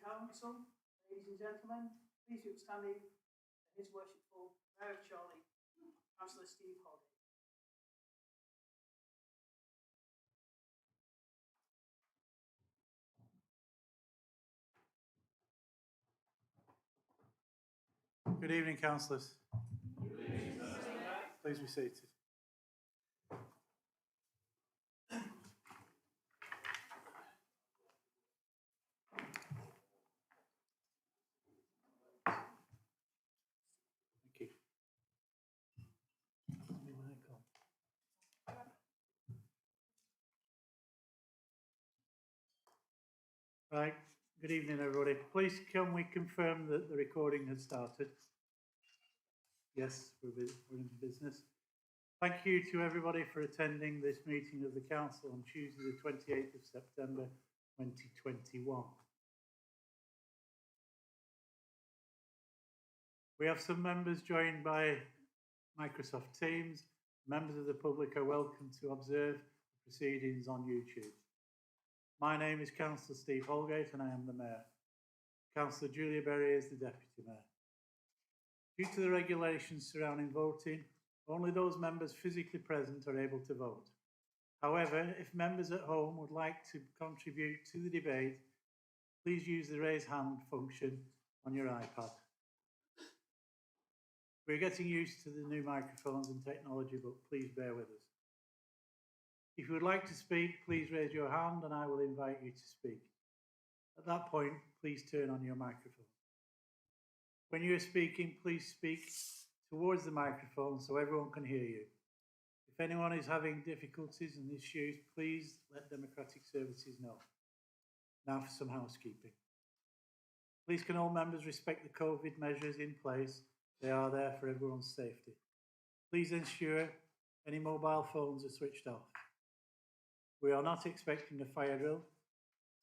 Council, ladies and gentlemen, please be standing for His Worshipful Mayor of Chorley, Councillor Steve Holgate. Good evening, councillors. Please be seated. Thank you. Right, good evening everybody. Please can we confirm that the recording has started? Yes, we're in business. Thank you to everybody for attending this meeting of the Council on Tuesday the 28th of September 2021. We have some members joined by Microsoft Teams. Members of the public are welcome to observe the proceedings on YouTube. My name is Councillor Steve Holgate and I am the Mayor. Councillor Julia Berry is the Deputy Mayor. Due to the regulations surrounding voting, only those members physically present are able to vote. However, if members at home would like to contribute to the debate, please use the raise hand function on your iPad. We're getting used to the new microphones and technology, but please bear with us. If you would like to speak, please raise your hand and I will invite you to speak. At that point, please turn on your microphone. When you are speaking, please speak towards the microphone so everyone can hear you. If anyone is having difficulties and issues, please let Democratic Services know. Now for some housekeeping. Please can all members respect the COVID measures in place? They are there for everyone's safety. Please ensure any mobile phones are switched off. We are not expecting a fire drill,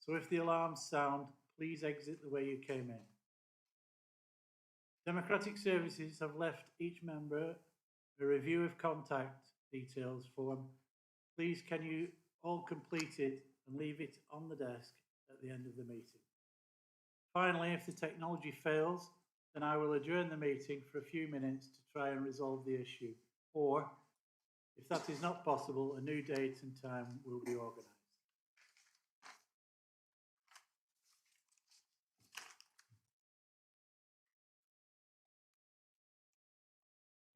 so if the alarms sound, please exit the way you came in. Democratic Services have left each member a review of contact details form. Please can you all complete it and leave it on the desk at the end of the meeting. Finally, if the technology fails, then I will adjourn the meeting for a few minutes to try and resolve the issue. Or, if that is not possible, a new date and time will be organised.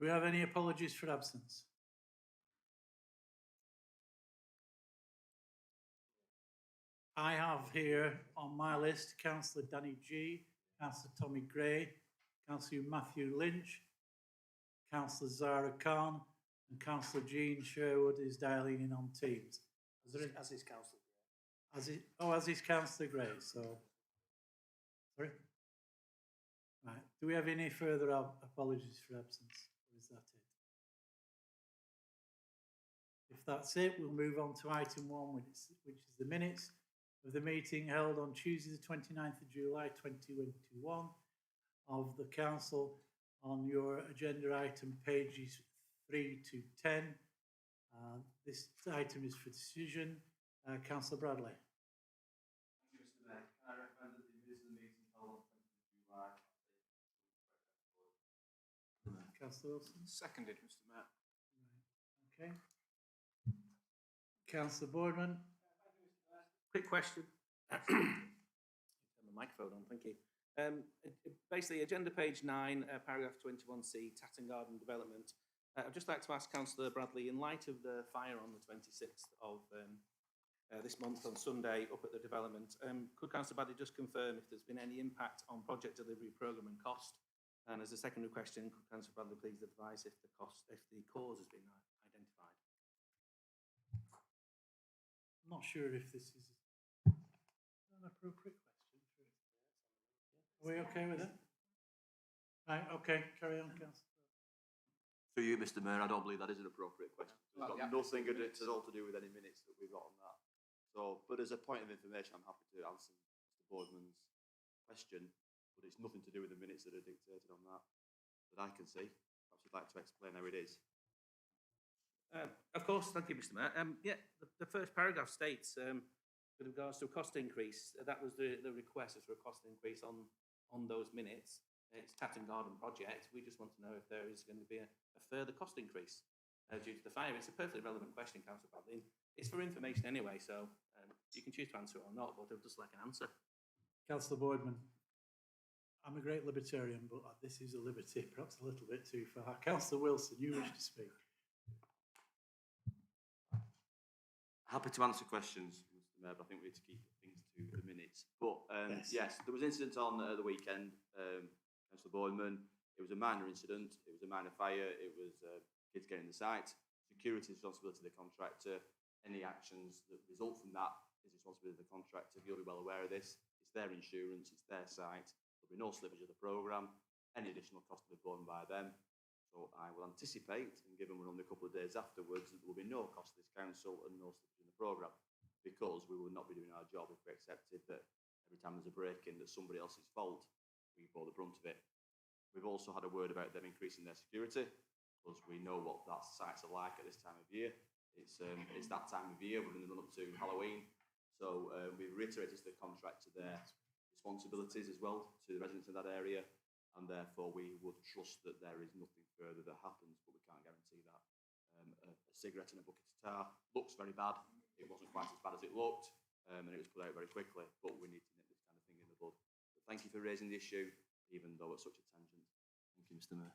Do we have any apologies for absence? I have here on my list Councillor Danny G, Councillor Tommy Gray, Councillor Matthew Lynch, Councillor Zara Khan, and Councillor Jean Sherwood is dialing in on Teams. As is Councillor Gray. As is Councillor Gray, so... Sorry? Right. Do we have any further apologies for absence? Or is that it? If that's it, we'll move on to item 1, which is the minutes of the meeting held on Tuesday the 29th of July 2021 of the Council on your agenda item pages 3 to 10. This item is for decision. Councillor Bradley. Thank you, Mr. Mayor. Can I recommend that the minutes of the meeting held on 20th of July? Councillor Wilson. Seconded, Mr. Mayor. Okay. Councillor Boardman. Quick question. Turn the microphone on, thank you. Basically, agenda page 9, paragraph 21C, Tatton Garden Development. I'd just like to ask Councillor Bradley, in light of the fire on the 26th of this month on Sunday up at the development, could Councillor Bradley just confirm if there's been any impact on project delivery programme and cost? And as a secondary question, could Councillor Bradley please advise if the cause has been identified? I'm not sure if this is an appropriate question. Are we okay with it? Right, okay, carry on, Councillor. For you, Mr. Mayor, I don't believe that is an appropriate question. It's got nothing at all to do with any minutes that we've got on that. So, but as a point of information, I'm happy to answer Mr. Boardman's question, but it's nothing to do with the minutes that are dictated on that I can see. Perhaps you'd like to explain how it is. Of course, thank you, Mr. Mayor. The first paragraph states with regards to a cost increase, that was the request is for a cost increase on those minutes. It's Tatton Garden project. We just want to know if there is going to be a further cost increase due to the fire. It's a perfectly relevant question, Councillor Bradley. It's for information anyway, so you can choose to answer it or not, but I'd just like an answer. Councillor Boardman. I'm a great libertarian, but this is a liberty, perhaps a little bit too far. Councillor Wilson, you wish to speak. Happy to answer questions, Mr. Mayor, but I think we need to keep things to the minutes. But yes, there was an incident on the weekend, Councillor Boardman. It was a minor incident. It was a minor fire. It was kids getting the site. Security is responsibility of the contractor. Any actions that result from that is responsibility of the contractor. You'll be well aware of this. It's their insurance. It's their site. There'll be no slippage of the programme. Any additional cost will be borne by them. So I will anticipate, and given we're only a couple of days afterwards, that there will be no cost to this council and no slippage in the programme, because we will not be doing our job if we accepted that every time there's a break-in that's somebody else's fault, we bore the brunt of it. We've also had a word about them increasing their security, because we know what that sites are like at this time of year. It's that time of year, we're going to run up to Halloween. So we've reiterated to the contractor their responsibilities as well to the residents of that area, and therefore we would trust that there is nothing further that happens, but we can't guarantee that. A cigarette in a bucket of tar looks very bad. It wasn't quite as bad as it looked, and it was put out very quickly, but we need to nip this kind of thing in the bud. But thank you for raising the issue, even though it's such a tangent. Thank you, Mr. Mayor.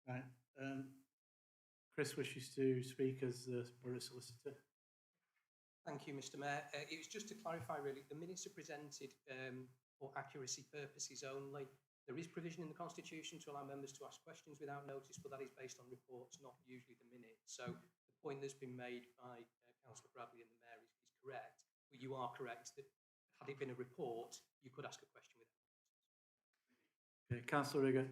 Right. Chris wishes to speak as the Borough Solicitor. Thank you, Mr. Mayor. It was just to clarify, really, the minutes are presented for accuracy purposes only. There is provision in the Constitution to allow members to ask questions without notice, but that is based on reports, not usually the minutes. So the point that's been made by Councillor Bradley and the Mayor is correct, but you are correct that had it been a report, you could ask a question without notice. Okay, Councillor Rigger.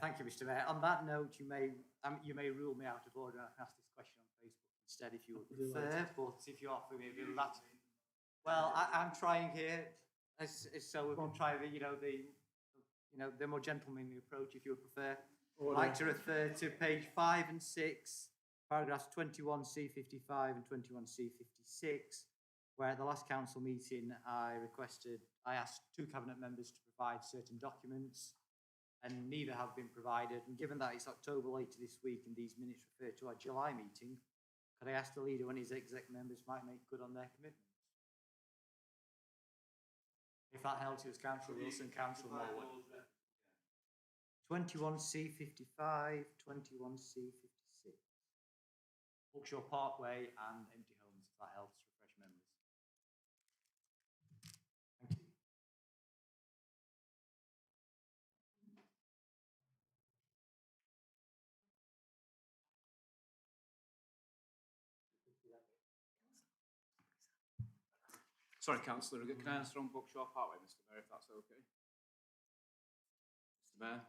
Thank you, Mr. Mayor. On that note, you may rule me out of order. I can ask this question on Facebook instead if you would prefer, but if you offer me a bit of that. Well, I'm trying here, so we won't try the more gentlemanly approach if you would prefer. I'd like to refer to page 5 and 6, paragraphs 21C55 and 21C56, where at the last council meeting I asked 2 cabinet members to provide certain documents, and neither have been provided. And given that it's October later this week and these minutes refer to our July meeting, could I ask the leader when his exec members might make good on their commitments? If that helps you as Councillor Wilson, Councillor Morwood. 21C55, 21C56. Bookshore Parkway and Empty Homes, if that helps refresh memories. Thank you. Sorry, Councillor, can I answer on Bookshore Parkway, Mr. Mayor, if that's okay? Mr. Mayor?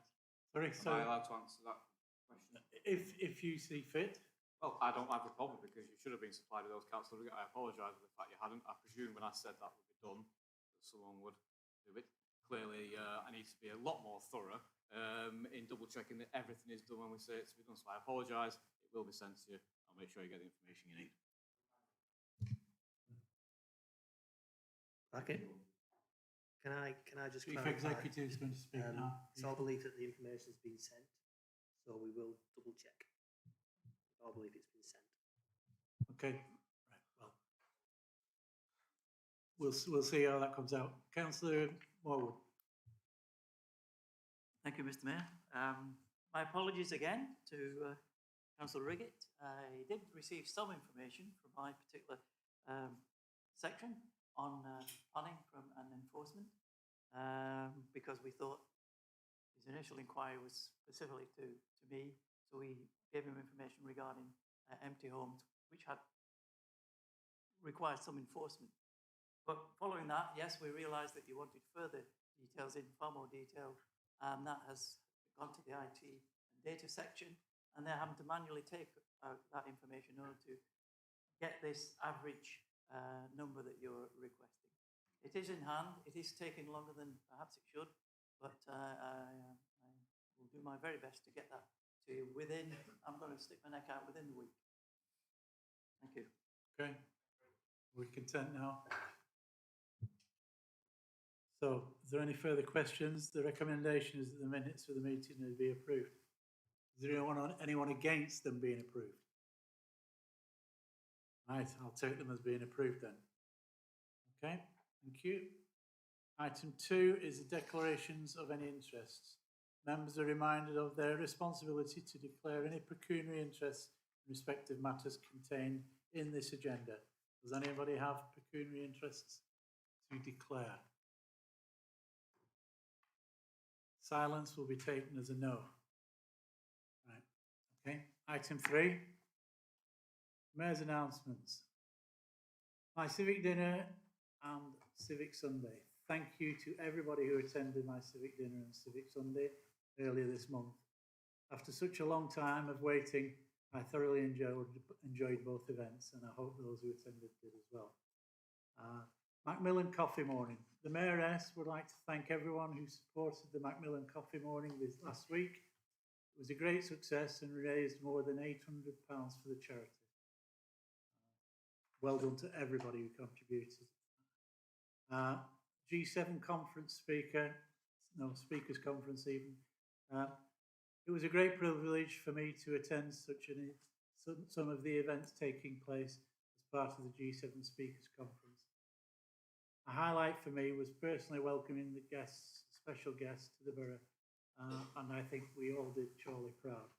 Sorry, Am I allowed to answer that question? If you see fit. Well, I don't have a problem because you should have been supplied with those, Councillor. I apologise for the fact you hadn't. I presume when I said that would be done, that someone would do it. Clearly, I need to be a lot more thorough in double checking that everything is done when we say it's to be done. So I apologise. It will be sent to you. I'll make sure you get the information you need. Okay. Can I just Chief clarify? Executive is going to speak now. It's our belief that the information has been sent, so we will double check. I believe it's been sent. Okay, right, well, we'll see how that comes out. Councillor Morwood. Thank you, Mr. Mayor. My apologies again to Councillor Riggett. I did receive some information from my particular section on planning and enforcement, because we thought his initial inquiry was specifically to me, so we gave him information regarding empty homes, which had required some enforcement. But following that, yes, we realised that you wanted further details in far more detail, and that has gone to the IT and data section, and they're having to manually take that information in order to get this average number that you're requesting. It is in hand. It is taking longer than perhaps it should, but I will do my very best to get that to you within, I'm going to stick my neck out within the week. Thank you. Okay, we're content now. So, is there any further questions? The recommendation is that the minutes for the meeting will be approved. Is there anyone against them being approved? Right, I'll take them as being approved then. Okay, thank you. Item 2 is the declarations of any interests. Members are reminded of their responsibility to declare any pecuniary interests in respect of matters contained in this agenda. Does anybody have pecuniary interests to declare? Silence will be taken as a no. Right, okay. Item 3, Mayor's announcements. My civic dinner and civic Sunday. Thank you to everybody who attended my civic dinner and civic Sunday earlier this month. After such a long time of waiting, I thoroughly enjoyed both events, and I hope those who attended did as well. Macmillan Coffee Morning. The Mayoress would like to thank everyone who supported the Macmillan Coffee Morning this last week. It was a great success and raised more than £800 for the charity. Well done to everybody who contributed. G7 conference speakers conference even. It was a great privilege for me to attend some of the events taking place as part of the G7 speakers conference. A highlight for me was personally welcoming the guests, special guests to the borough, and I think we all did Charlie proud.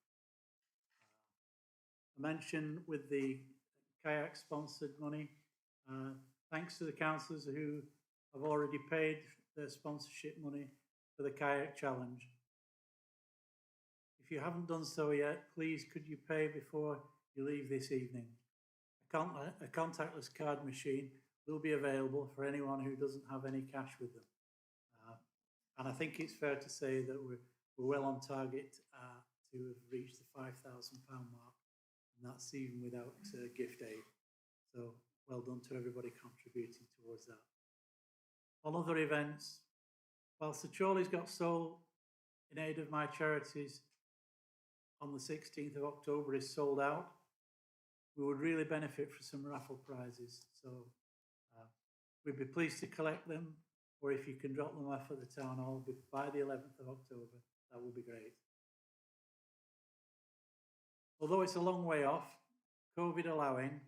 I mentioned with the kayak sponsored money, thanks to the councillors who have already paid their sponsorship money for the kayak challenge. If you haven't done so yet, please could you pay before you leave this evening? A contactless card machine will be available for anyone who doesn't have any cash with them. And I think it's fair to say that we're well on target to have reached the £5,000 mark, and that's even without gift aid. So well done to everybody contributing towards that. On other events, whilst the Chorley's Got Soul in aid of my charities on the 16th of October is sold out, we would really benefit from some raffle prizes. So we'd be pleased to collect them, or if you can drop them off at the town hall by the 11th of October, that would be great. Although it's a long way off, COVID allowing,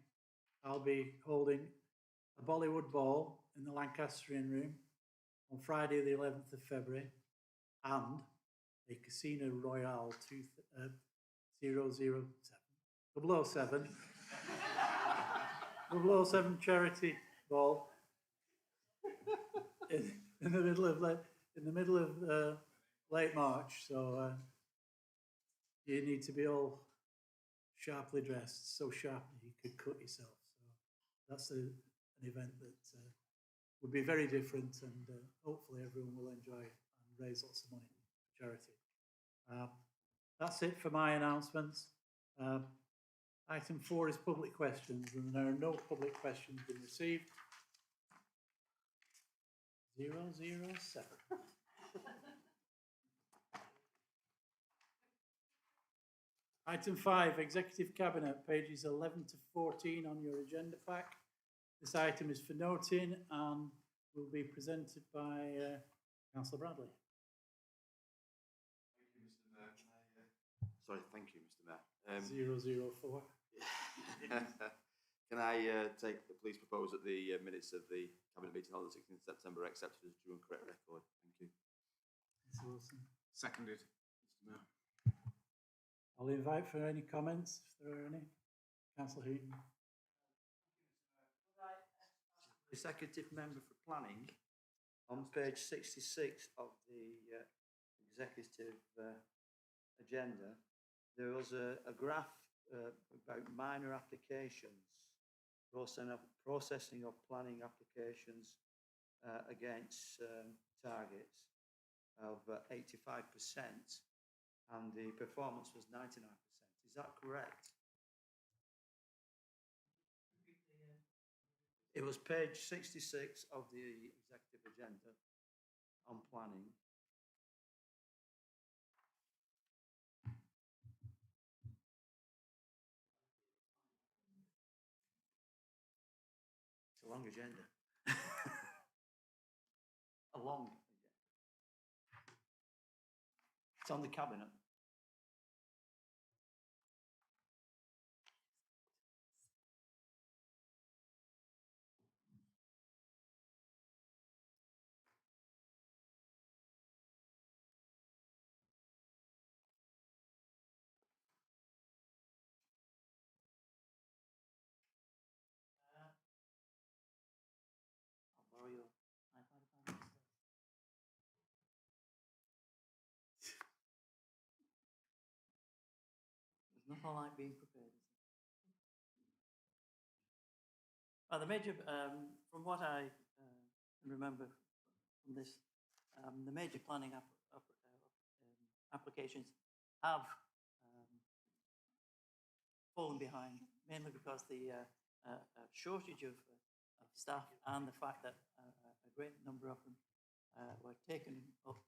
I'll be holding a Bollywood ball in the Lancastrian Room on Friday the 11th of February and a Casino Royale 007 charity ball in the middle of late March. So you need to be all sharply dressed, so sharp that you could cut yourself. So that's an event that would be very different, and hopefully everyone will enjoy it and raise lots of money for charity. That's it for my announcements. Item 4 is public questions, and there are no public questions been received. 007. Item 5, Executive Cabinet, pages 11 to 14 on your agenda pack. This item is for noting and will be presented by Councillor Bradley. Thank you, Mr. Mayor. Sorry, thank you, Mr. Mayor. 004. Can I please propose that the minutes of the Cabinet meeting on the 16th of September are accepted as true and correct record? Thank you. Ms. Wilson. Seconded, Mr. Mayor. I'll invite for any comments, if there are any. Councillor Heaton. Executive Member for Planning, on page 66 of the executive agenda, there was a graph about minor applications, processing of planning applications against targets of 85%, and the performance was 99%. Is that correct? It was page 66 of the executive agenda on planning. a long agenda. A long agenda. It's on the cabinet. I'll borrow your iPad if I miss it. There's nothing like being prepared, is there? The major, from what I can remember from this, the major planning applications have fallen behind, mainly because the shortage of staff and the fact that a great number of them were taken up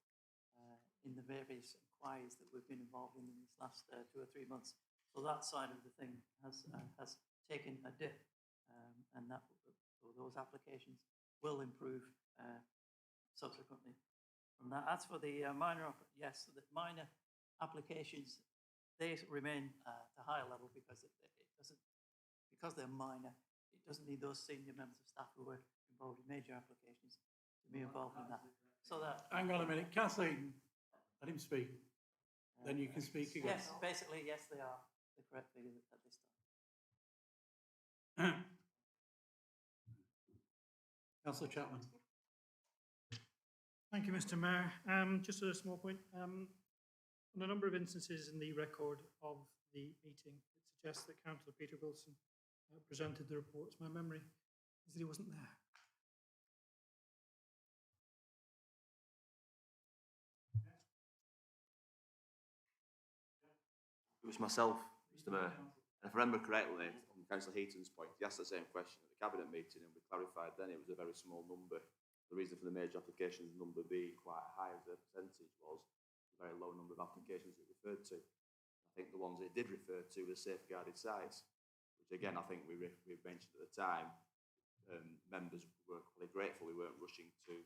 in the various inquiries that we've been involved in these last 2 or 3 months. So that side of the thing has taken a dip, and that so those applications will improve subsequently from that. As for the minor applications, they remain at a higher level because because they're minor, it doesn't need those senior members of staff who were involved in major applications to be involved in that. So that. Hang on a minute, Councillor Eden, let him speak. Then you can speak again. Yes, basically, yes, they are the correct figures at this time. Councillor Chapman. Thank you, Mr. Mayor. Just a small point. On a number of instances in the record of the meeting, it suggests that Councillor Peter Wilson presented the reports. My memory is that he wasn't there. It was myself, Mr. Mayor. And if I remember correctly, on Councillor Heaton's point, he asked the same question at the Cabinet meeting, and we clarified then it was a very small number. The reason for the major applications number being quite high as a percentage was the very low number of applications it referred to. I think the ones it did refer to were safeguarded sites, which again, I think we mentioned at the time, members were quite grateful we weren't rushing to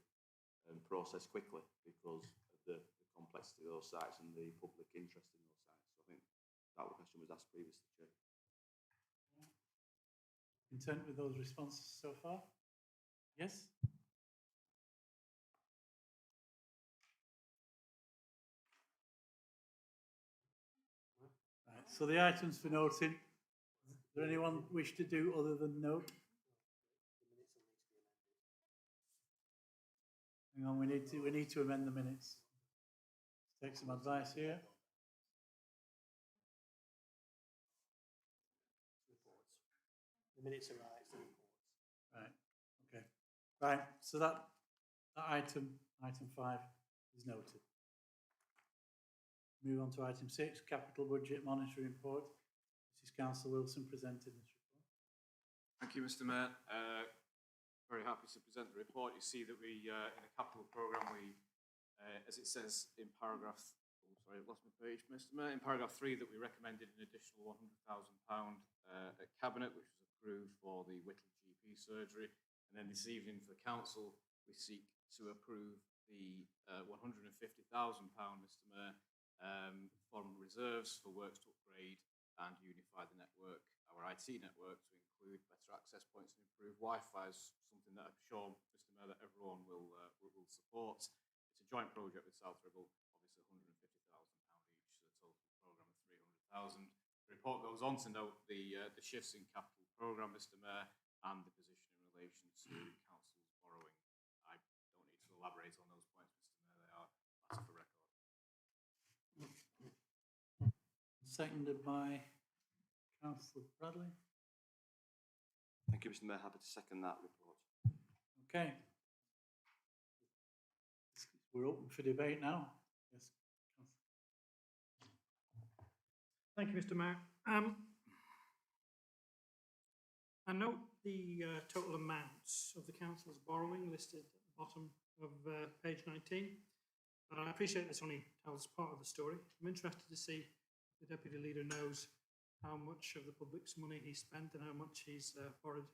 process quickly because of the complexity of those sites and the public interest in those sites. So I think that question was asked previously, Chair. Content with those responses so far? Yes? Right, so the items for noting, does there anyone wish to do other than note? Hang on, we need to amend the minutes. Let's take some advice here. The minutes are right, it's the reports. Right, okay. Right, so that item 5 is noted. Move on to item 6, capital budget monitoring report. This is Councillor Wilson presenting this report. Thank you, Mr. Mayor. Very happy to present the report. You see that we, in the capital programme, we, as it says in paragraph, oh, sorry, I've lost my page, Mr. Mayor, in paragraph 3 that we recommended an additional £100,000 at Cabinet, which was approved for the Whittle GP surgery. And then this evening for the council, we seek to approve the £150,000, Mr. Mayor, from reserves for works to upgrade and unify the network, our IT network, to include better access points and improve Wi-Fi is something that I'm sure, Mr. Mayor, that everyone will support. It's a joint project with South Ribble, obviously £150,000 each, so the total programme of £300,000. The report goes on to note the shifts in capital programme, Mr. Mayor, and the position in relation to council's borrowing. I don't need to elaborate on those points, Mr. Mayor, they are matter for record. Seconded by Councillor Bradley. Thank you, Mr. Mayor. Happy to second that report. Okay. We're open for debate now. Yes. Thank you, Mr. Mayor. I note the total amounts of the council's borrowing listed at the bottom of page 19, but I appreciate this only tells part of the story. I'm interested to see if the Deputy Leader knows how much of the public's money he spent and how much he's borrowed.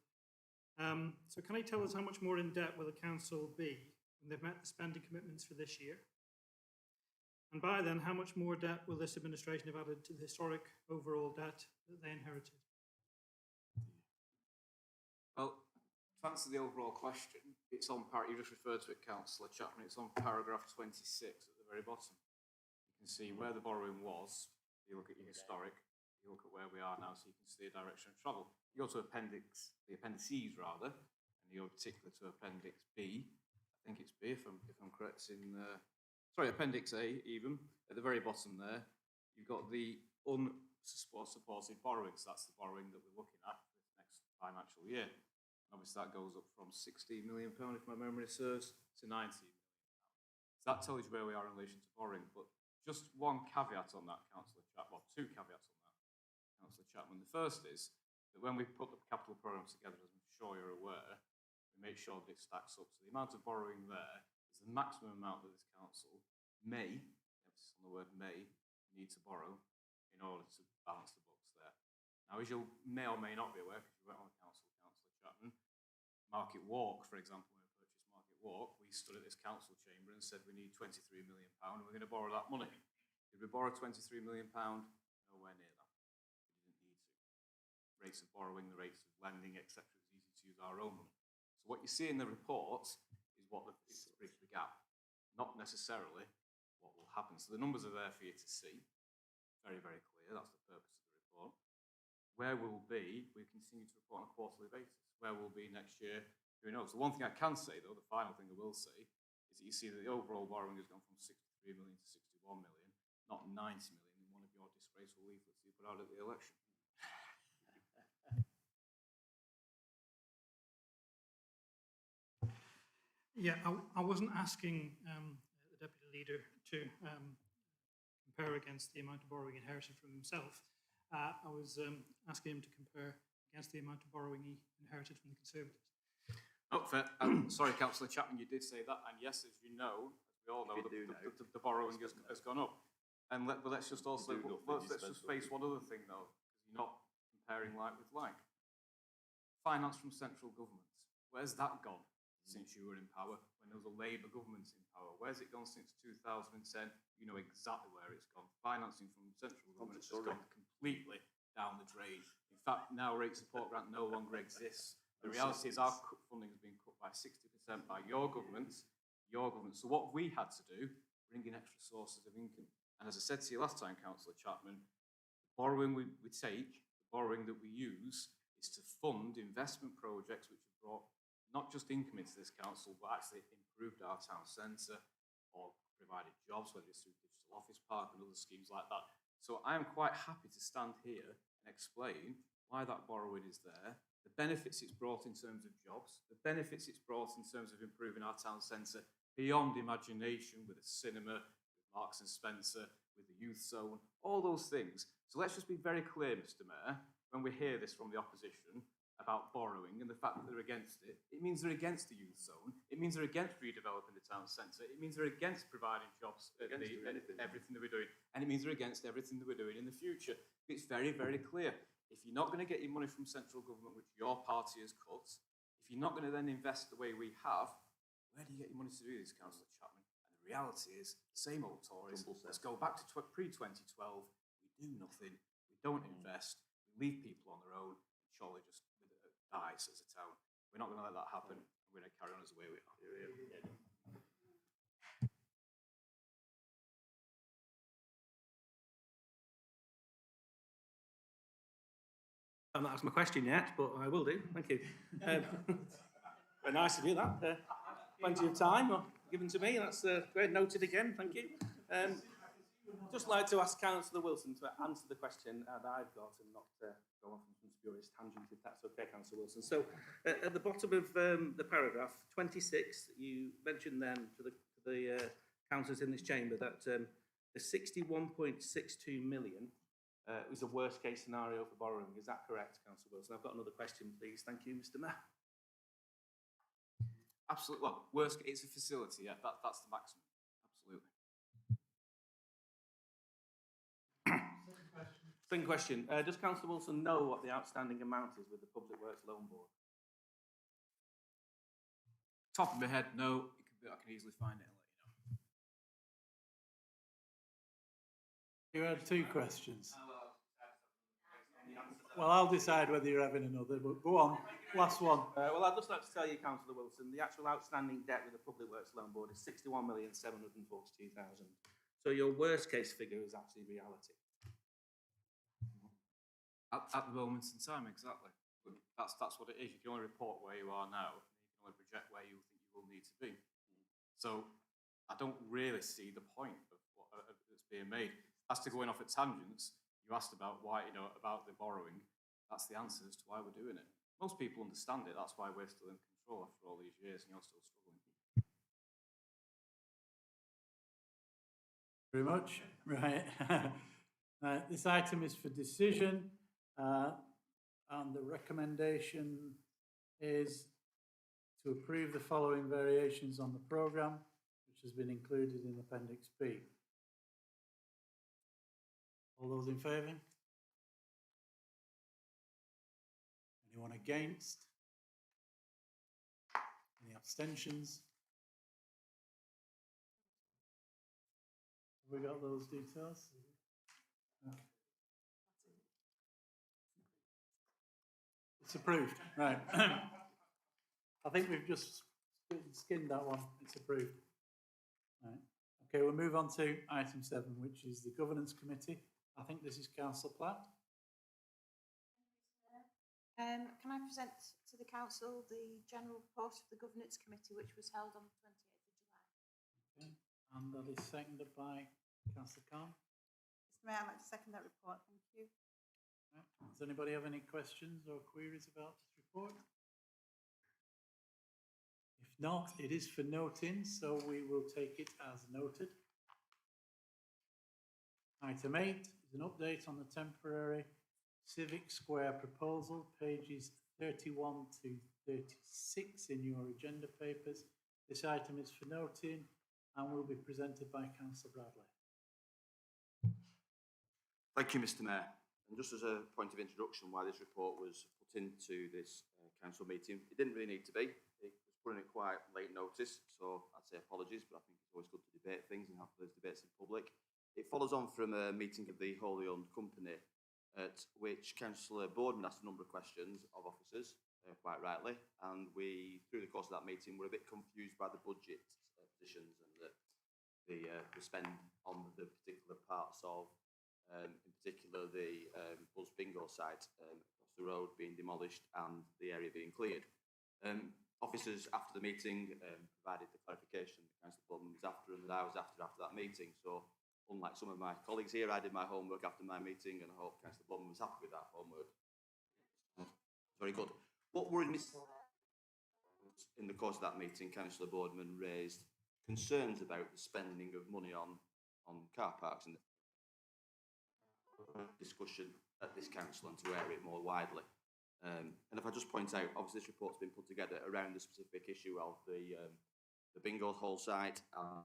So can you tell us how much more in debt will the council be when they've met the spending commitments for this year? And by then, how much more debt will this administration have added to the historic overall debt that they inherited? Well, to answer the overall question, it's on you just referred to it, Councillor Chapman, it's on paragraph 26 at the very bottom. You can see where the borrowing was. You look at your historic, you look at where we are now, so you can see the direction of travel. You go to the appendices rather, and you go particularly to appendix B. I think it's B if I'm correct sorry, appendix A even, at the very bottom there. You've got the unsupported borrowings. That's the borrowing that we're looking at for this next financial year. And obviously that goes up from £16 million, if my memory serves, to £19 million. So that tells you where we are in relation to borrowing. But just one caveat on that, Councillor Chapman, well, two caveats on that, Councillor Chapman. The first is that when we put the capital programme together, as I'm sure you're aware, we make sure that it stacks up. So the amount of borrowing there is the maximum amount that this council may, emphasis on the word may, need to borrow in order to balance the books there. Now, as you may or may not be aware, because you weren't on the council, Councillor Chapman, Market Walk, for example, when we purchased Market Walk, we stood at this council chamber and said we need £23 million and we're going to borrow that money. Did we borrow £23 million? Nowhere near that. We didn't need to. Rates of borrowing, the rates of lending, etc. It was easy to use our own money. So what you see in the report is is to bridge the gap, not necessarily what will happen. So the numbers are there for you to see. Very, very clear. That's the purpose of the report. Where we'll be, we continue to report on a quarterly basis. Where we'll be next year, who knows? The one thing I can say, though, the final thing I will say, is that you see that the overall borrowing has gone from 63 million to 61 million, not 90 million in one of your disgraceful leaflets you put out at the election. Yeah, I wasn't asking the Deputy Leader to compare against the amount of borrowing inherited from himself. I was asking him to compare against the amount of borrowing he inherited from the Conservatives. Oh, fair. Sorry, Councillor Chapman, you did say that, and yes, as you know, as we all know, the borrowing has gone up. And let's just also let's just face one other thing though, because you're not comparing like with like. Finance from central governments. Where's that gone since you were in power? When there was a Labour government in power, where's it gone since 2010? You know exactly where it's gone. Financing from central government has gone completely down the drain. In fact, now rate support grant no longer exists. The reality is our funding has been cut by 60% by your government. So what we had to do, bring in extra sources of income. And as I said to you last time, Councillor Chapman, the borrowing we take, the borrowing that we use, is to fund investment projects which have brought not just income into this council, but actually improved our town centre or provided jobs, whether it's through Digital Office Park and other schemes like that. So I am quite happy to stand here and explain why that borrowing is there, the benefits it's brought in terms of jobs, the benefits it's brought in terms of improving our town centre beyond imagination, with a cinema, with Marks and Spencer, with the youth zone, all those things. So let's just be very clear, Mr. Mayor, when we hear this from the opposition about borrowing and the fact that they're against it, it means they're against the youth zone, it means they're against redeveloping the town centre, it means they're against providing jobs at everything that we're doing, and it means they're against everything that we're doing in the future. It's very, very clear. If you're not going to get your money from central government, which your party has cut, if you're not going to then invest the way we have, where do you get your money to do this, Councillor Chapman? And the reality is, same old Tories, let's go back to pre-2012, we do nothing, we don't invest, we leave people on their own, and surely just dies as a town. We're not going to let that happen, and we're going to carry on as the way we are. I've not asked my question yet, but I will do. Thank you. Very nice to do that. Plenty of time given to me. That's great. Noted again. Thank you. Just like to ask Councillor Wilson to answer the question that I've got and not go off on some spurious tangent, if that's okay, Councillor Wilson. So, at the bottom of the paragraph 26, you mentioned then to the councillors in this chamber that the 61.62 million is a worst case scenario for borrowing. Is that correct, Councillor Wilson? I've got another question, please. Thank you, Mr. Mayor. Absolutely. Well, worst, it's a facility. Yeah, that's the maximum. Absolutely. Second question. Does Councillor Wilson know what the outstanding amount is with the Public Works Loan Board? top of my head, no. I can easily find it and let you know. You had two questions. Well, I'll decide whether you're having another, but go on, last one. Well, I'd just like to tell you, Councillor Wilson, the actual outstanding debt with the Public Works Loan Board is 61,742,000. So your worst case figure is actually reality. At the moment in time, exactly. That's what it is. You can only report where you are now. You can only project where you think you will need to be. So I don't really see the point of what that's being made. As to going off at tangents, you asked about why, about the borrowing. That's the answer as to why we're doing it. Most people understand it. That's why we're still in control after all these years and you're still struggling. Very much. Right. This item is for decision, and the recommendation is to approve the following variations on the programme, which has been included in Appendix B. All those in favour? Anyone against? Any abstentions? Have we got those details? Okay. It's approved, right. I think we've just skinned that one. It's approved. Right. Okay, we'll move on to item 7, which is the Governance Committee. I think this is Councillor Platt. Can I present to the Council the general report of the Governance Committee, which was held on the 28th of July? Okay. And that is seconded by Councillor Khan. Mr. Mayor, I'd like to second that report. Thank you. Right. Does anybody have any questions or queries about this report? If not, it is for noting, so we will take it as noted. Item 8 is an update on the temporary Civic Square proposal, pages 31 to 36 in your agenda papers. This item is for noting and will be presented by Councillor Bradley. Thank you, Mr. Mayor. And just as a point of introduction, why this report was put into this council meeting, it didn't really need to be. It was put in at quite late notice, so I'd say apologies, but I think it's always good to debate things and have those debates in public. It follows on from a meeting of the wholly owned company at which Councillor Boardman asked a number of questions of officers, quite rightly, and we, through the course of that meeting, were a bit confused by the budget positions and the spend on the particular parts of, in particular, the Buzz Bingo site across the road being demolished and the area being cleared. Officers after the meeting provided the clarification that Councillor Boardman was after and that I was after that meeting. So, unlike some of my colleagues here, I did my homework after my meeting, and I hope Councillor Boardman was happy with that homework. Very good. What worried me in the course of that meeting, Councillor Boardman raised concerns about the spending of money on car parks and discussion at this council and to air it more widely. And if I just point out, obviously this report's been put together around the specific issue of the bingo hall site, a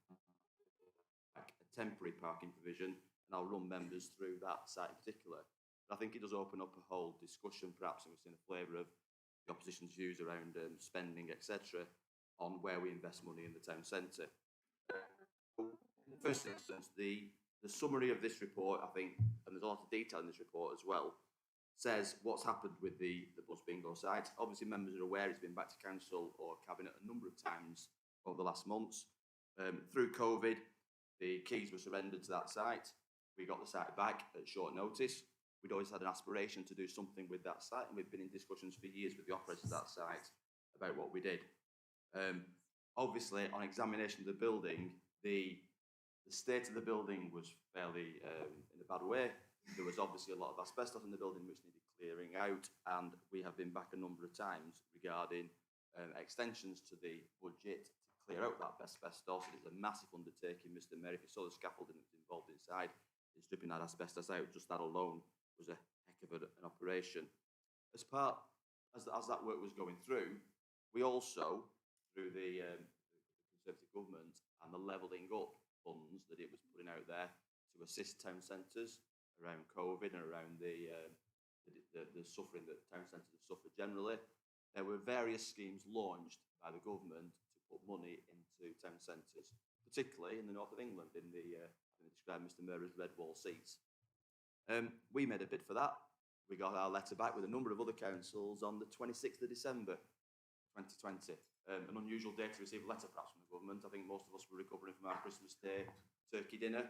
temporary parking provision, and I'll run members through that site in particular. But I think it does open up a whole discussion, perhaps, and we've seen a flavour of the opposition's views around spending, etc., on where we invest money in the town centre. In the first instance, the summary of this report, I think, and there's a lot of detail in this report as well, says what's happened with the Buzz Bingo site. Obviously, members are aware it's been back to council or cabinet a number of times over the last months. Through COVID, the keys were surrendered to that site. We got the site back at short notice. We'd always had an aspiration to do something with that site, and we've been in discussions for years with the operators of that site about what we did. Obviously, on examination of the building, the state of the building was fairly in a bad way. There was obviously a lot of asbestos in the building which needed clearing out, and we have been back a number of times regarding extensions to the budget to clear out that asbestos. It is a massive undertaking, Mr. Mayor. If you saw the scaffolding that was involved inside in stripping that asbestos out, just that alone was a heck of an operation. As that work was going through, we also, through the Conservative government and the levelling up funds that it was putting out there to assist town centres around COVID and around the suffering that town centres have suffered generally, there were various schemes launched by the government to put money into town centres, particularly in the north of England, in the, I think they described Mr Mayor as red wall seats. We made a bid for that. We got our letter back with a number of other councils on the 26th of December 2020. An unusual day to receive a letter perhaps from the government. I think most of us were recovering from our Christmas Day turkey dinner.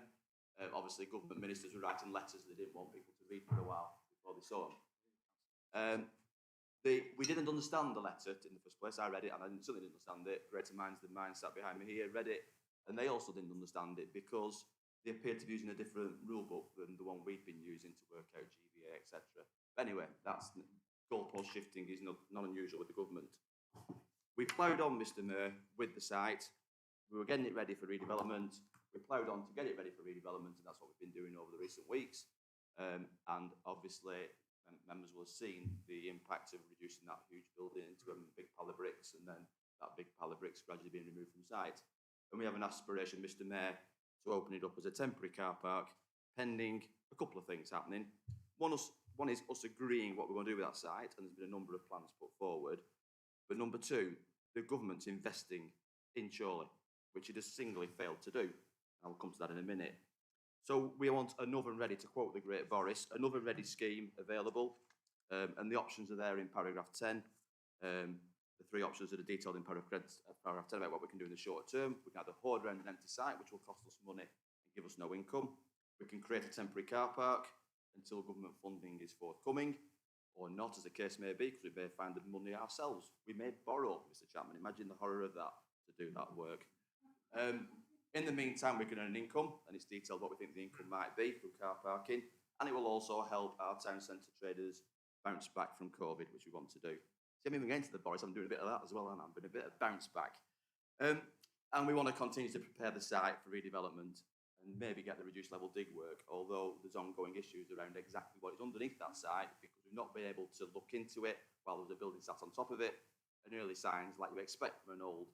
Obviously, government ministers were writing letters they didn't want people to read for a while before they saw them. We didn't understand the letter in the first place. I read it and I certainly didn't understand it. Greater minds than mine sat behind me here, read it, and they also didn't understand it because they appeared to be using a different rule book than the one we've been using to work out GVA, etc. But anyway, that's goalpost shifting is not unusual with the government. We ploughed on, Mr Mayor, with the site. We were getting it ready for redevelopment. We ploughed on to get it ready for redevelopment, and that's what we've been doing over the recent weeks. And obviously, members will have seen the impact of reducing that huge building into a big pile of bricks, and then that big pile of bricks gradually being removed from site. And we have an aspiration, Mr Mayor, to open it up as a temporary car park, pending a couple of things happening. One is us agreeing what we're going to do with that site, and there's been a number of plans put forward. But number two, the government's investing in Chorley, which it has singly failed to do. I'll come to that in a minute. So we want an oven ready, to quote the great Boris, an oven ready scheme available, and the options are there in paragraph 10. The three options that are detailed in paragraph 10 about what we can do in the short term. We can either hoard around an empty site, which will cost us money and give us no income. We can create a temporary car park until government funding is forthcoming, or not, as the case may be, because we may find the money ourselves. We may borrow, Mr Chapman. Imagine the horror of that, to do that work. In the meantime, we can earn an income, and it's detailed what we think the income might be through car parking, and it will also help our town centre traders bounce back from COVID, which we want to do. See, I'm even getting to the Boris, I'm doing a bit of that as well, and I'm doing a bit of bounce back. And we want to continue to prepare the site for redevelopment and maybe get the reduced level dig work, although there's ongoing issues around exactly what is underneath that site, because we've not been able to look into it while there's a building sat on top of it, and early signs, like you expect from an old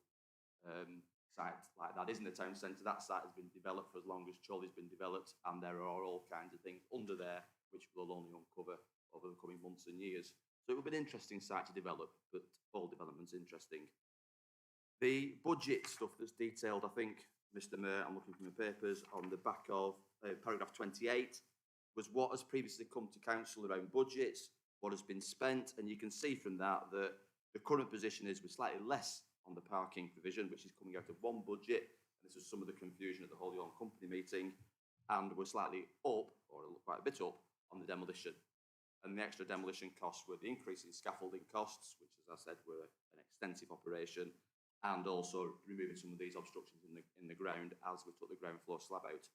site like that, isn't a town centre. That site has been developed for as long as Chorley's been developed, and there are all kinds of things under there which we'll only uncover over the coming months and years. So it will be an interesting site to develop, but all development's interesting. The budget stuff that's detailed, I think, Mr Mayor, I'm looking from the papers, on the back of paragraph 28, was what has previously come to council around budgets, what has been spent, and you can see from that that the current position is we're slightly less on the parking provision, which is coming out of one budget, and this was some of the confusion at the wholly owned company meeting, and we're slightly up, or quite a bit up, on the demolition. And the extra demolition costs were the increase in scaffolding costs, which, as I said, were an extensive operation, and also removing some of these obstructions in the ground as we took the ground floor slab out.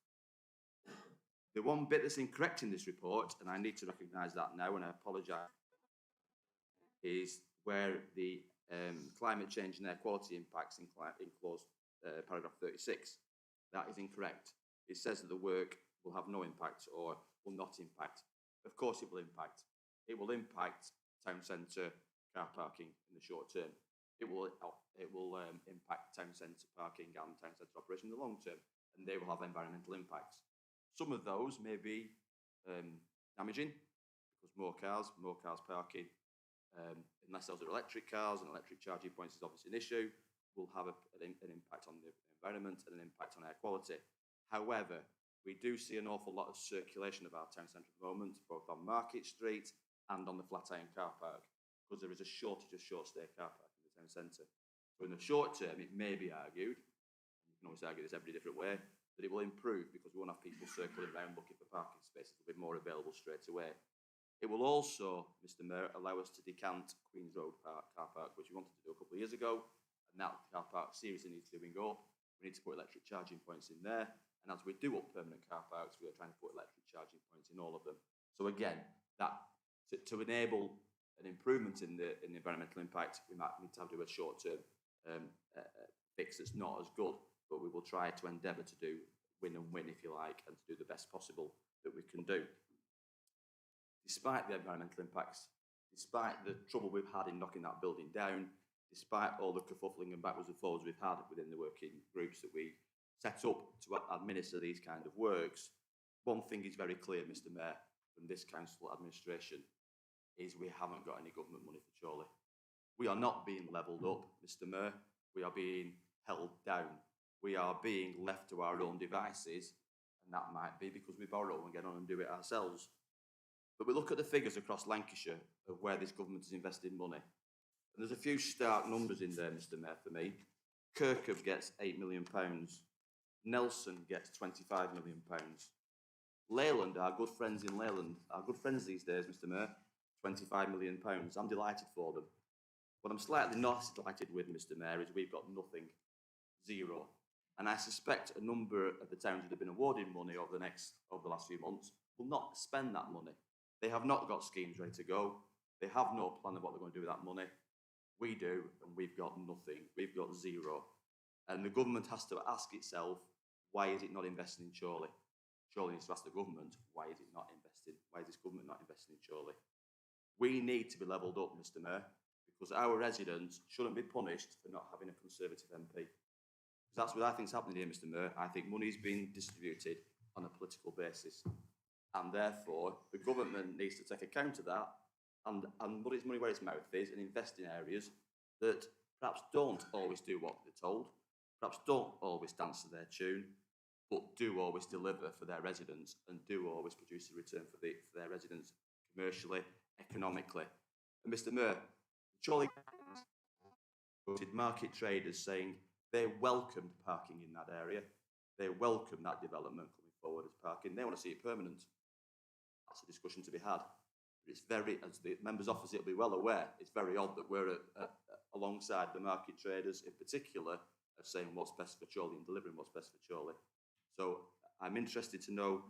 The one bit that's incorrect in this report, and I need to recognise that now, and I apologise, is where the climate change and air quality impacts in clause paragraph 36. That is incorrect. It says that the work will have no impact or will not impact. Of course it will impact. It will impact town centre car parking in the short term. It will impact town centre parking and town centre operation in the long term, and they will have environmental impacts. Some of those may be damaging, because more cars parking, unless those are electric cars, and electric charging points is obviously an issue, will have an impact on the environment and an impact on air quality. However, we do see an awful lot of circulation of our town centre at the moment, both on Market Street and on the Flatiron car park, because there is a shortage of short stay car park in the town centre. So in the short term, it may be argued, and you can always argue this every different way, that it will improve because we won't have people circling around looking for parking spaces. There'll be more available straight away. It will also, Mr Mayor, allow us to decant Queen's Road car park, which we wanted to do a couple of years ago, and that car park seriously needs doing up. We need to put electric charging points in there, and as we do up permanent car parks, we are trying to put electric charging points in all of them. So again, that to enable an improvement in the environmental impact, we might need to do a short-term fix that's not as good, but we will try to endeavour to do win and win, if you like, and to do the best possible that we can do. Despite the environmental impacts, despite the trouble we've had in knocking that building down, despite all the kerfuffling and backwards and forwards we've had within the working groups that we set up to administer these kind of works, one thing is very clear, Mr Mayor, from this council administration, is we haven't got any government money for Chorley. We are not being levelled up, Mr Mayor. We are being held down. We are being left to our own devices, and that might be because we borrow and get on and do it ourselves. But we look at the figures across Lancashire of where this government is investing money. And there's a few stark numbers in there, Mr. Mayor, for me. Kirkham gets £8 million. Nelson gets £25 million. Leyland, our good friends in Leyland, our good friends these days, Mr. Mayor, £25 million. I'm delighted for them. What I'm slightly not delighted with, Mr. Mayor, is we've got nothing, zero. And I suspect a number of the towns that have been awarded money over the last few months will not spend that money. They have not got schemes ready to go. They have no plan of what they're going to do with that money. We do, and we've got nothing. We've got zero. And the government has to ask itself, why is it not investing in Chorley? Chorley needs to ask the government, why is it not investing? Why is this government not investing in Chorley? We need to be levelled up, Mr. Mayor, because our residents shouldn't be punished for not having a Conservative MP. That's what I think is happening here, Mr. Mayor. I think money is being distributed on a political basis. And therefore, the government needs to take account of that and put its money where its mouth is and invest in areas that perhaps don't always do what they're told, perhaps don't always dance to their tune, but do always deliver for their residents and do always produce a return for their residents commercially, economically. And Mr. Mayor, Chorley quoted market traders saying they welcomed parking in that area. They welcome that development coming forward as parking. They want to see it permanent. That's a discussion to be had. It's very, as the members opposite will be well aware, it's very odd that we're alongside the market traders in particular of saying what's best for Chorley and delivering what's best for Chorley. So I'm interested to know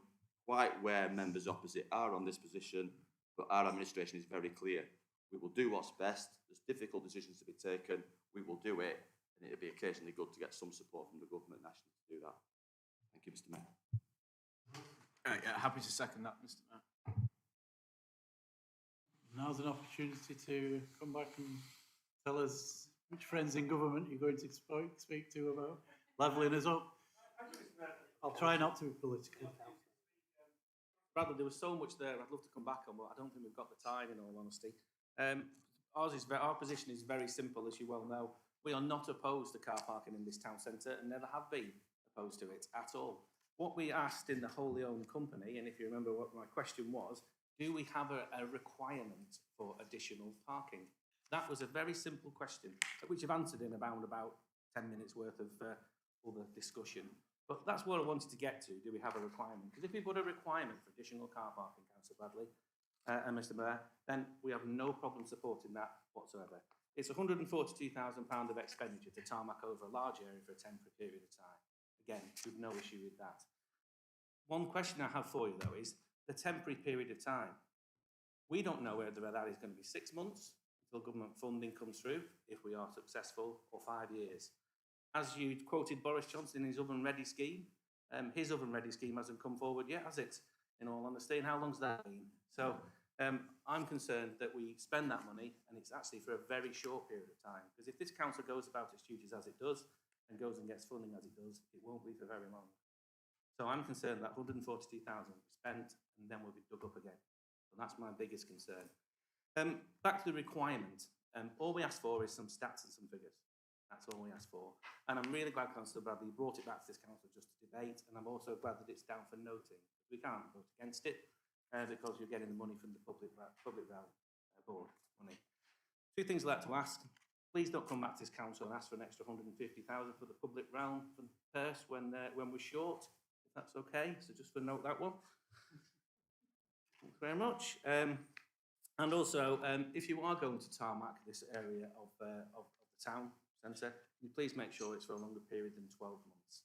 quite where members opposite are on this position, but our administration is very clear. We will do what's best. There's difficult decisions to be taken. We will do it, and it'll be occasionally good to get some support from the government nationally to do that. Thank you, Mr. Mayor. Yeah, happy to second that, Mr. Mayor. Now's an opportunity to come back and tell us which friends in government you're going to speak to about levelling us up. I'll try not to be political. Bradley, there was so much there I'd love to come back on, but I don't think we've got the time, in all honesty. Our position is very simple, as you well know. We are not opposed to car parking in this town centre and never have been opposed to it at all. What we asked in the wholly owned company, and if you remember what my question was, do we have a requirement for additional parking? That was a very simple question, which I've answered in about 10 minutes worth of other discussion. But that's what I wanted to get to. Do we have a requirement? Because if we put a requirement for additional car parking, Councillor Bradley and Mr. Mayor, then we have no problem supporting that whatsoever. It's £142,000 of expenditure to tarmac over a large area for a temporary period of time. Again, we've no issue with that. One question I have for you, though, is the temporary period of time. We don't know whether that is going to be 6 months until government funding comes through, if we are successful, or 5 years. As you quoted Boris Johnson in his oven-ready scheme, his oven-ready scheme hasn't come forward yet, has it? In all honesty, and how long's that been? So I'm concerned that we spend that money, and it's actually for a very short period of time. Because if this council goes about its duties as it does, and goes and gets funding as it does, it won't be for very long. So I'm concerned that 142,000 will be spent, and then will be dug up again. So that's my biggest concern. Back to the requirement. All we ask for is some stats and some figures. That's all we ask for. And I'm really glad, Councillor Bradley, you brought it back to this council just to debate, and I'm also glad that it's down for noting. We can't vote against it because you're getting the money from the public board money. Two things I'd like to ask. Please don't come back to this council and ask for an extra 150,000 for the public realm purse when we're short, if that's okay. So just for note that one. Thanks very much. And also, if you are going to tarmac this area of the town centre, can you please make sure it's for a longer period than 12 months.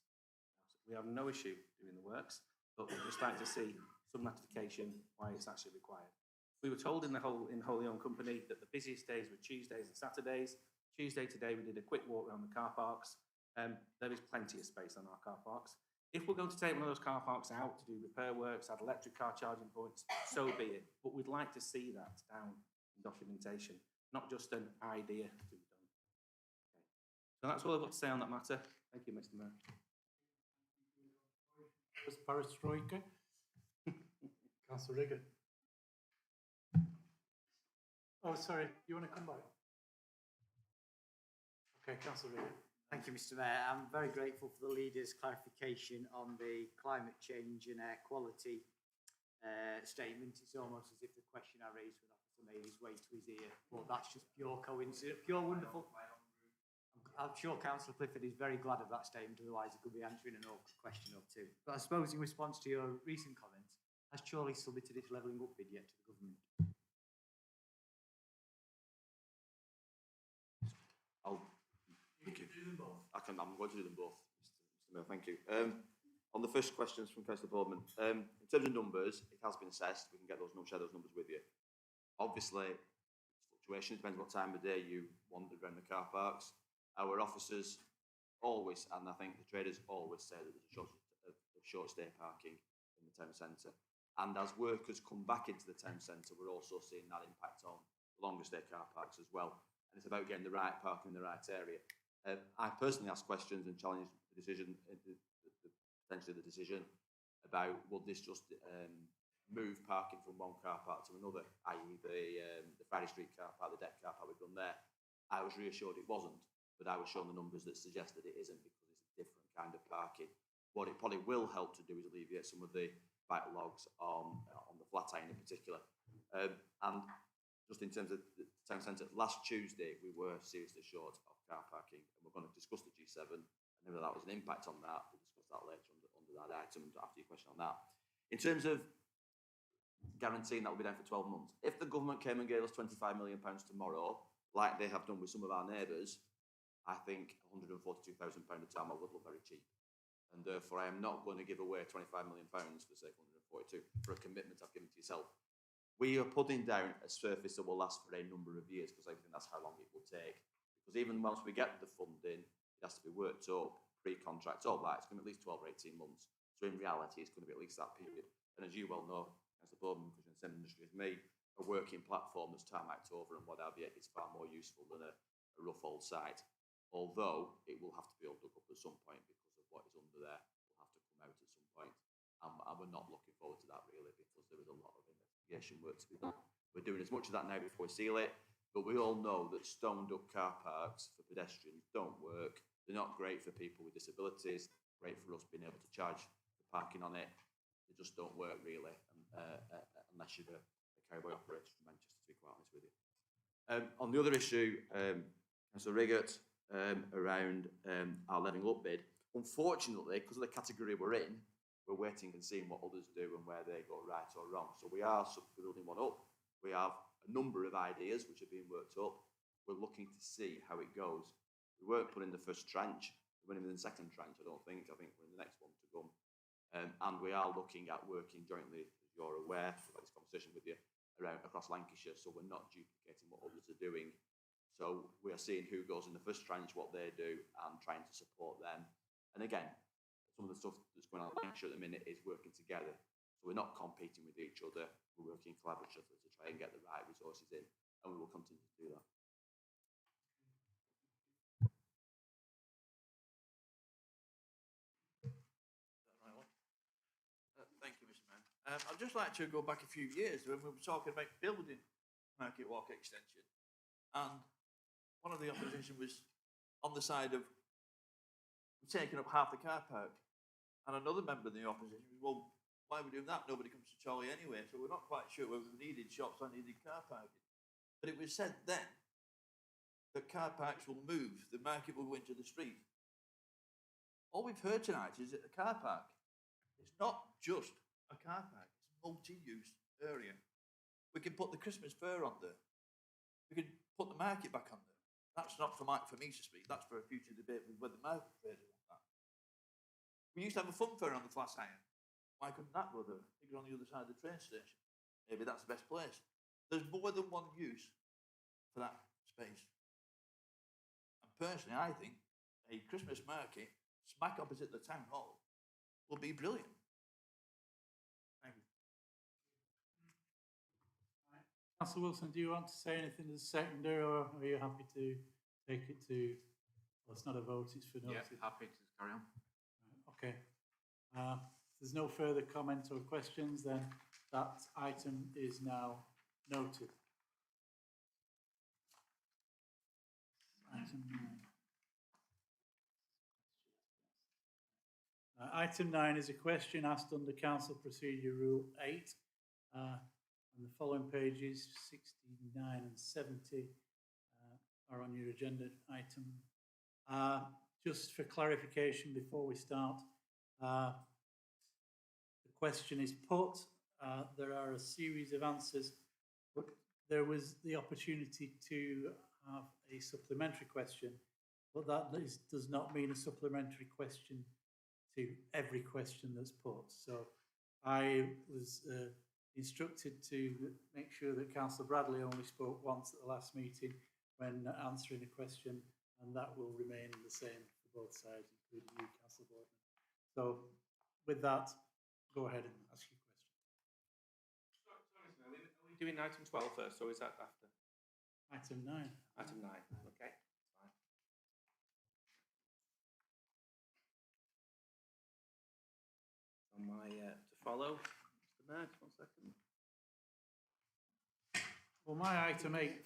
We have no issue doing the works, but we'd just like to see some notification why it's actually required. We were told in wholly owned company that the busiest days were Tuesdays and Saturdays. Tuesday today we did a quick walk around the car parks. There is plenty of space on our car parks. If we're going to take one of those car parks out to do repair works, add electric car charging points, so be it. But we'd like to see that down in documentation, not just an idea to be done. Okay. So that's all I've got to say on that matter. Thank you, Mr. Mayor. Perestroika. Councillor Riggett. Oh, sorry. You want to come back? Okay, Councillor Riggett. Thank you, Mr. Mayor. I'm very grateful for the leader's clarification on the climate change and air quality statement. It's almost as if the question I raised with Officer made his way to his ear, but that's just pure coincidence, pure wonderful. I'm sure Councillor Clifford is very glad of that statement, otherwise he could be answering an awkward question or two. But I suppose in response to your recent comments, has Chorley submitted its levelling up bid yet to the government? I'm going to do them both, Mr. Mayor, thank you. On the first questions from Councillor Boardman, in terms of numbers, it has been assessed. We can get those numbers, share those numbers with you. Obviously, fluctuation depends what time of day you wander around the car parks. Our officers always, and I think the traders always say that there's a short stay parking in the town centre. And as workers come back into the town centre, we're also seeing that impact on the longer stay car parks as well. And it's about getting the right parking in the right area. I personally asked questions and challenged the decision, potentially the decision about would this just move parking from one car park to another, i.e. the Friday Street car park, the deck car park we've done there. I was reassured it wasn't, but I was shown the numbers that suggest that it isn't because it's a different kind of parking. What it probably will help to do is alleviate some of the backlogs on the flat iron in particular. And just in terms of the town centre, last Tuesday we were seriously short of car parking, and we're going to discuss the G7 and whether that was an impact on that. We'll discuss that later under that item after your question on that. In terms of guaranteeing that will be down for 12 months, if the government came and gave us £25 million tomorrow, like they have done with some of our neighbours, I think £142,000 a term would look very cheap. And therefore, I am not going to give away £25 million for the sake of 142 for a commitment I've given to yourself. We are putting down a surface that will last for a number of years because I think that's how long it will take. Because even once we get the funding, it has to be worked up, pre-contracts, all that. It's going to be at least 12 or 18 months. So in reality, it's going to be at least that period. And as you well know, as the Boardman, because you're in the same industry as me, a working platform that's tarmacked over and what have you is far more useful than a rough old site. Although it will have to be all dug up at some point because of what is under there will have to come out at some point. And we're not looking forward to that really because there is a lot of investigation work to be done. We're doing as much of that now before we seal it, but we all know that stoned up car parks for pedestrians don't work. They're not great for people with disabilities, great for us being able to charge the parking on it. They just don't work really, unless you're a carriageway operator from Manchester, to be quite honest with you. On the other issue, Councillor Riggott, around our levelling up bid, unfortunately, because of the category we're in, we're waiting and seeing what others do and where they go right or wrong. So we are building one up. We have a number of ideas which are being worked up. We're looking to see how it goes. We weren't put in the first tranche. We weren't even in the second tranche, I don't think. I think we're in the next one to come. And we are looking at working jointly, as you're aware, we've had this conversation with you, around across Lancashire, so we're not duplicating what others are doing. So we are seeing who goes in the first tranche, what they do, and trying to support them. And again, some of the stuff that's going on in Lancashire at the minute is working together. So we're not competing with each other, we're working collaboratively to try and get the right resources in, and we will continue to do that. Thank you, Mr. Mayor. I'd just like to go back a few years when we were talking about building Market Walk extension, and one of the opposition was on the side of taking up half the car park, and another member of the opposition was, well, why are we doing that? Nobody comes to Chorley anyway, so we're not quite sure whether we needed shops or needed car parking. But it was said then that car parks will move, the market will go into the street. All we've heard tonight is that a car park, it's not just a car park, it's a multi-use area. We can put the Christmas fair on there. We can put the market back on there. That's not for me to speak, that's for a future debate with whether the market fair does that. We used to have a fun fair on the Flat Iron. Why couldn't that go there? It's on the other side of the train station. Maybe that's the best place. There's more than one use for that space. And personally, I think a Christmas market smack opposite the town hall will be brilliant. Thank you. Councillor Wilson, do you want to say anything as a seconder, or are you happy to take it to, well, it's not a vote, it's for notice? Yeah, happy to carry on. Okay. If there's no further comments or questions, then that item is now noted. Item 9. Item 9 is a question asked under Council Procedure Rule 8. And the following pages, 69 and 70, are on your agenda item. Just for clarification before we start, the question is put. There are a series of answers, but there was the opportunity to have a supplementary question, but that does not mean a supplementary question to every question that's put. So I was instructed to make sure that Councillor Bradley only spoke once at the last meeting when answering a question, and that will remain the same for both sides, including you, Councillor Boardman. So with that, go ahead and ask your question. Are we doing item 12 first, or is that after? Item 9. Item 9, okay, that's fine. On my to follow, Mr. Mayor, just 1 second. Well, my item 8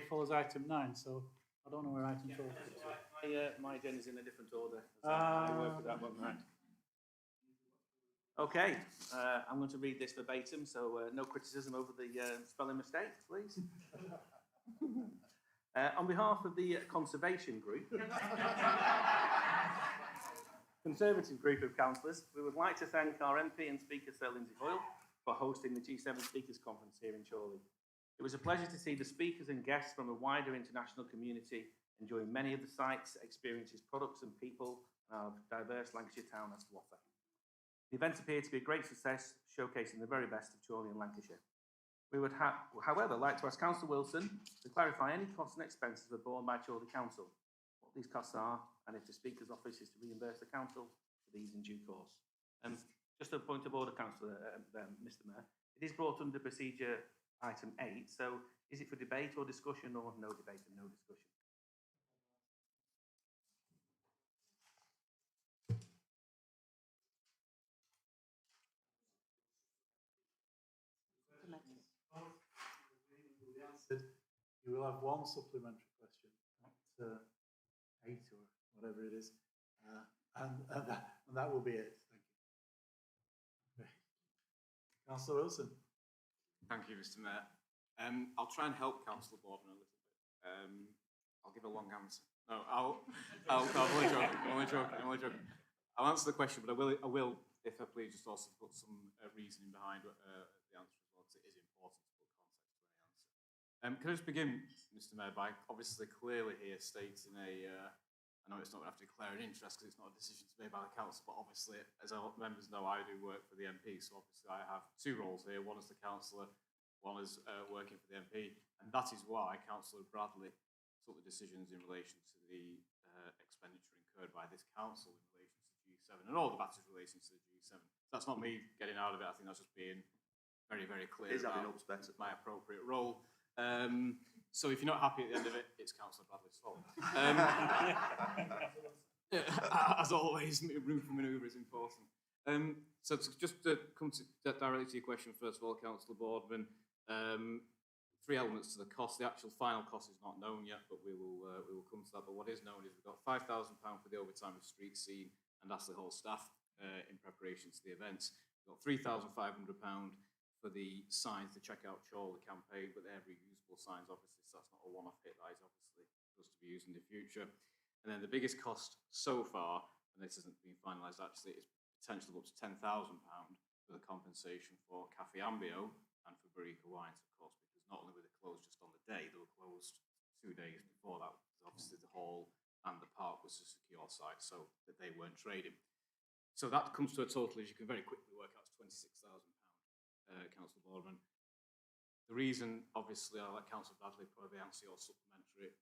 follows item 9, so I don't know where item 12 is. My agenda's in a different order. I work with that one, right? Okay, I'm going to read this verbatim, so no criticism over the spelling mistakes, please. On behalf of the Conservation Group, Conservative Group of Councillors, we would like to thank our MP and Speaker, Sir Lindsay Hoyle, for hosting the G7 Speakers Conference here in Chorley. It was a pleasure to see the speakers and guests from a wider international community enjoying many of the sights, experiences, products and people our diverse Lancashire town has to offer. The event appeared to be a great success, showcasing the very best of Chorley and Lancashire. We would, however, like to ask Councillor Wilson to clarify any costs and expenses were borne by Chorley Council, what these costs are, and if the Speaker's Office is to reimburse the Council for these in due course. Just a point of order, Councillor, Mr. Mayor. It is brought under procedure item 8, so is it for debate or discussion, or no debate and no discussion? You will have one supplementary question, not 8 or whatever it is, and that will be it. Thank you. Okay. Councillor Wilson. Thank you, Mr. Mayor. I'll try and help Councillor Boardman a little bit. I'll give a long answer. No, I'm only joking. I'll answer the question, but I will, if I please, just also put some reasoning behind the answer as well, because it is important to put context to any answer. Can I just begin, Mr. Mayor, by obviously clearly here stating I know it's not going to have to declare an interest because it's not a decision to be made by the council, but obviously, as our members know, I do work for the MP, so obviously I have 2 roles here, one as the councillor, one as working for the MP, and that is why Councillor Bradley took the decisions in relation to the expenditure incurred by this council in relation to G7 and all the matters relating to the G7. That's not me getting out of it, I think that's just being very, very clear about my appropriate role. So if you're not happy at the end of it, it's Councillor Bradley's fault. As always, room for manoeuvre is important. So just to come directly to your question, first of all, Councillor Boardman, 3 elements to the cost. The actual final cost is not known yet, but we will come to that. But what is known is we've got £5,000 for the overtime of street scene and Astley Hall staff in preparation to the event. We've got £3,500 for the signs, the Checkout Chorley campaign, but they're reusable signs, obviously, so that's not a one-off hit. That is obviously just to be used in the future. And then the biggest cost so far, and this hasn't been finalised actually, is potentially up to £10,000 for the compensation for Cafe Ambio and for Barrica Wines, of course, because not only were they closed just on the day, they were closed 2 days before that. Obviously, the hall and the park was a secure site, so that they weren't trading. So that comes to a total, as you can very quickly work out, £26,000, Councillor Boardman. The reason, obviously, I'll let Councillor Bradley probably answer your supplementary.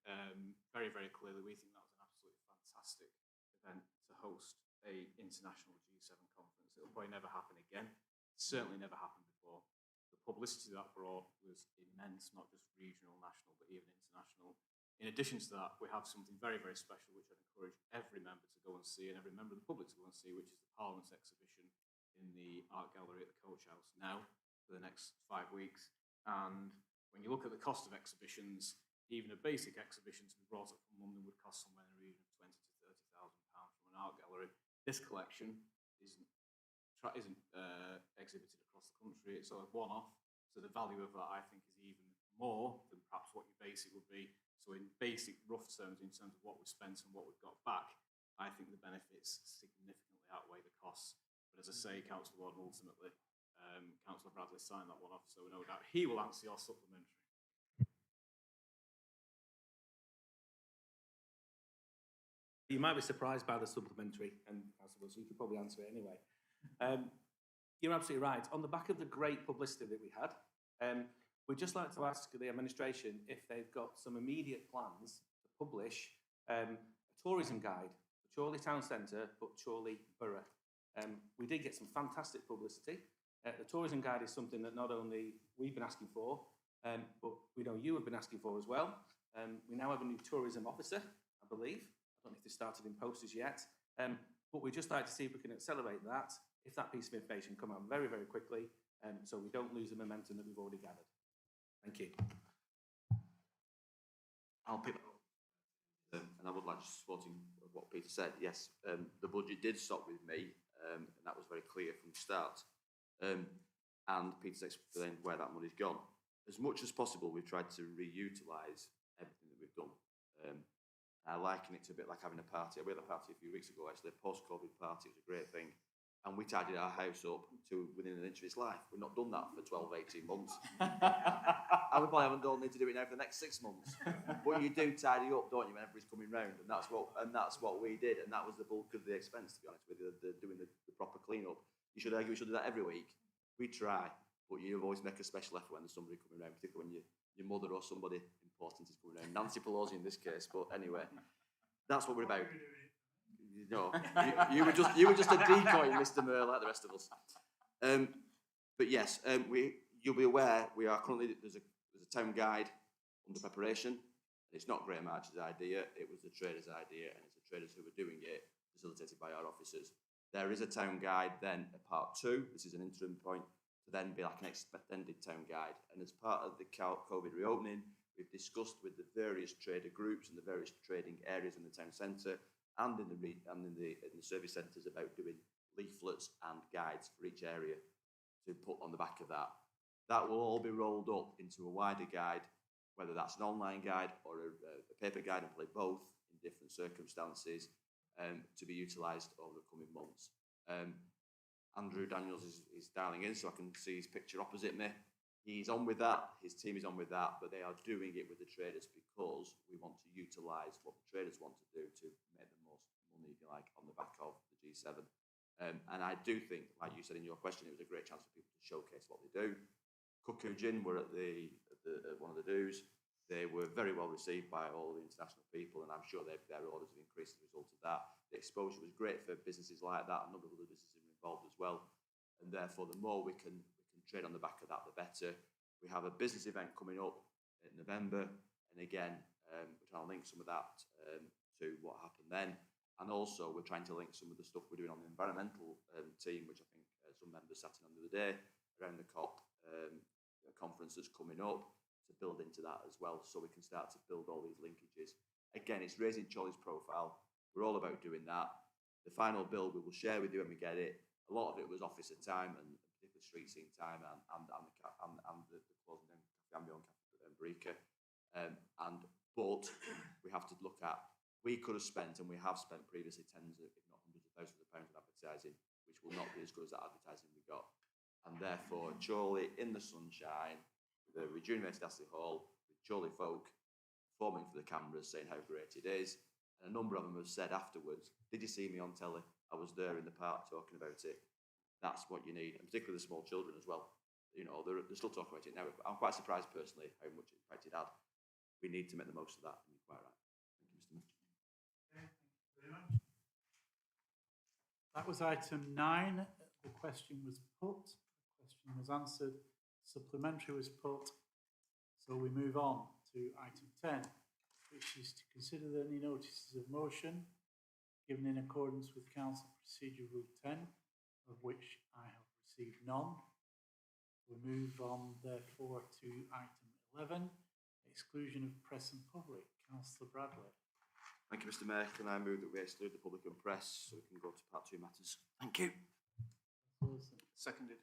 Very, very clearly, we think that was an absolutely fantastic event to host a international G7 conference. It'll probably never happen again. Certainly never happened before. The publicity that brought was immense, not just regional, national, but even international. In addition to that, we have something very, very special, which I'd encourage every member to go and see, and every member of the public to go and see, which is the Parliament's exhibition in the Art Gallery at the Coach House now for the next 5 weeks. And when you look at the cost of exhibitions, even a basic exhibition to be brought up from London would cost somewhere in the region of £20,000 to £30,000 from an art gallery. This collection isn't exhibited across the country. It's a one-off, so the value of that I think is even more than perhaps what your basic would be. So in basic rough terms, in terms of what we've spent and what we've got back, I think the benefits significantly outweigh the costs. But as I say, Councillor Warden, ultimately, Councillor Bradley signed that one off, so no doubt he will answer your supplementary. You might be surprised by the supplementary, and Councillor Wilson, you could probably answer it anyway. You're absolutely right. On the back of the great publicity that we had, we'd just like to ask the administration if they've got some immediate plans to publish a tourism guide for Chorley Town Centre, but Chorley Borough. We did get some fantastic publicity. The tourism guide is something that not only we've been asking for, but we know you have been asking for as well. We now have a new tourism officer, I believe. I don't know if they started in posters yet, but we'd just like to see if we can accelerate that, if that piece of information come out very, very quickly, so we don't lose the momentum that we've already gathered. Thank you. I'll pick up, and I would like to supporting what Peter said. Yes, the budget did stop with me, and that was very clear from the start. And Peter's explained where that money's gone. As much as possible, we've tried to reutilise everything that we've done. I liken it to a bit like having a party. We had a party a few weeks ago, actually, a post-COVID party. It was a great thing. And we tidied our house up to within an inch of its life. We've not done that for 12, 18 months. And we probably don't need to do it now for the next 6 months. But you do tidy up, don't you, when everybody's coming round? And that's what we did. And that was the bulk of the expense, to be honest with you, doing the proper clean-up. You should argue we should do that every week. We try, but you always make a special effort when there's somebody coming round, particularly when your mother or somebody important is coming round. Nancy Pelosi in this case, but anyway, that's what we're about. No, you were just a decoy, Mr. Moore, like the rest of us. But yes, you'll be aware we are currently there's a town guide under preparation. It's not Graham Archer's idea; it was the traders' idea, and it's the traders who were doing it, facilitated by our officers. There is a town guide then at part 2. This is an interim point to then be like an extended town guide. And as part of the COVID reopening, we've discussed with the various trader groups and the various trading areas in the town centre and in the service centres about doing leaflets and guides for each area to put on the back of that. That will all be rolled up into a wider guide, whether that's an online guide or a paper guide, and probably both in different circumstances, to be utilised over the coming months. Andrew Daniels is dialing in, so I can see his picture opposite me. He's on with that, his team is on with that, but they are doing it with the traders because we want to utilise what the traders want to do to make the most money, if you like, on the back of the G7. And I do think, like you said in your question, it was a great chance for people to showcase what they do. Cuckoo Gin were at one of the do's. They were very well received by all the international people, and I'm sure their orders have increased as a result of that. The exposure was great for businesses like that, and other businesses are involved as well. And therefore, the more we can trade on the back of that, the better. We have a business event coming up in November, and again, we're trying to link some of that to what happened then. And also, we're trying to link some of the stuff we're doing on the environmental team, which I think some members sat in on the other day, around the COP conference that's coming up, to build into that as well, so we can start to build all these linkages. Again, it's raising Chorley's profile. We're all about doing that. The final bill we will share with you when we get it. A lot of it was officer time and particularly street scene time and the closing down Gambio and Breaker. But we have to look at, we could have spent, and we have spent previously tens of, if not hundreds of thousands of pounds on advertising, which will not be as good as that advertising we got. And therefore, Chorley in the sunshine, the rejuvenated Astley Hall, with Chorley folk performing for the cameras, saying how great it is. And a number of them have said afterwards, did you see me on telly? I was there in the park talking about it. That's what you need, and particularly the small children as well. You know, they're still talking about it now. I'm quite surprised personally how much impact it had. We need to make the most of that, and you're quite right. Thank you, Mr. Mitchell. Okay, thank you very much. That was item 9. The question was put. The question was answered. Supplementary was put. So we move on to item 10, which is to consider any notices of motion given in accordance with Council Procedure Rule 10, of which I have received none. We move on, therefore, to item 11, exclusion of press and public. Councillor Bradley. Thank you, Mr Mayor. Can I move that we exclude the public and press so we can go to part 2 matters? Thank you. Seconded.